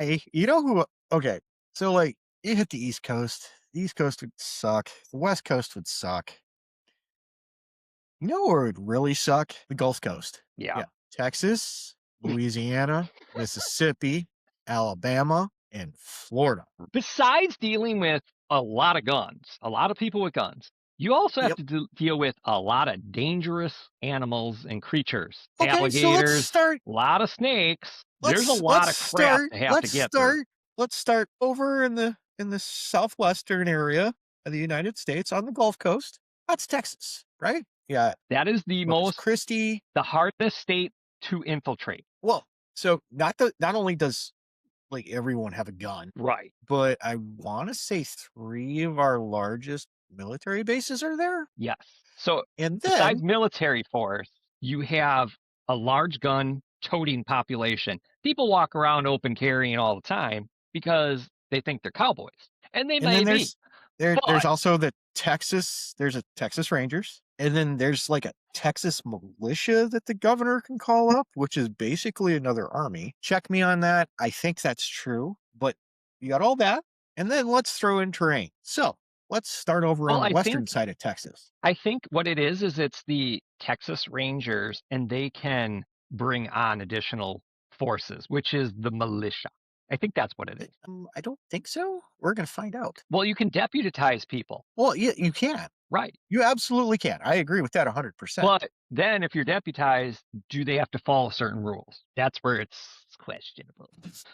Hey, you know who? Okay, so like you hit the East Coast. The East Coast would suck. The West Coast would suck. You know where it would really suck? The Gulf Coast. Yeah. Yeah, Texas, Louisiana, Mississippi, Alabama, and Florida. Besides dealing with a lot of guns, a lot of people with guns, you also have Yep. to deal with a lot of dangerous animals and creatures. Okay, so Alligators, a lot of snakes. There's a lot let's of crap start to have to let's get through. start let's start over in the southwestern area of the United States on the Gulf Coast. That's Texas, right? Yeah, That is the Corpus most, Christi. the hardest state to infiltrate. Well, so not only does like everyone have a gun, Right. but I want to say three of our largest military bases are there. Yes. So And besides then military force, you have a large gun toting population. People walk around open carrying all the time because they think they're cowboys. And they and then may be. there's But also there's a Texas Rangers, and then there's like a Texas militia that the governor can call up, which is basically another army. Check me on that. I think that's true, but you got all that, and then let's throw in terrain. So let's start over well, on the I western think side of Texas. I think what it is it's the Texas Rangers and they can bring on additional forces, which is the militia. I think that's what it is. I don't think so. We're gonna find out. Well, you can deputize people. Well, yeah, you can. Right. You absolutely can. I agree with that 100%. But then if you're deputized, do they have to follow certain rules? That's where it's questionable.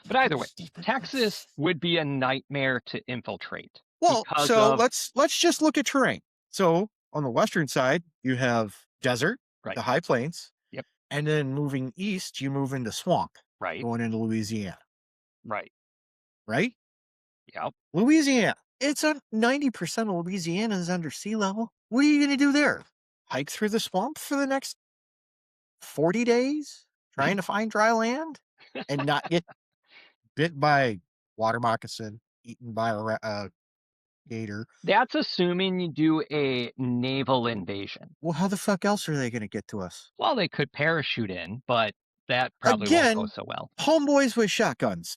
But either way, Texas would be a nightmare to infiltrate Well, because so of let's just look at terrain. So on the western side, you have desert, right. the high plains, Yep. and then moving east, you move into swamp, Right. going into Louisiana, Right. right? Yep. Louisiana. It's a 90% of Louisiana is under sea level. What are you going to do there? Hike through the swamp for the next 40 days trying to find dry land and not get bit by water moccasin, eaten by a gator. That's assuming you do a naval invasion. Well, how the fuck else are they going to get to us? Well, they could parachute in, but that probably won't go Again, so well. homeboys with shotguns.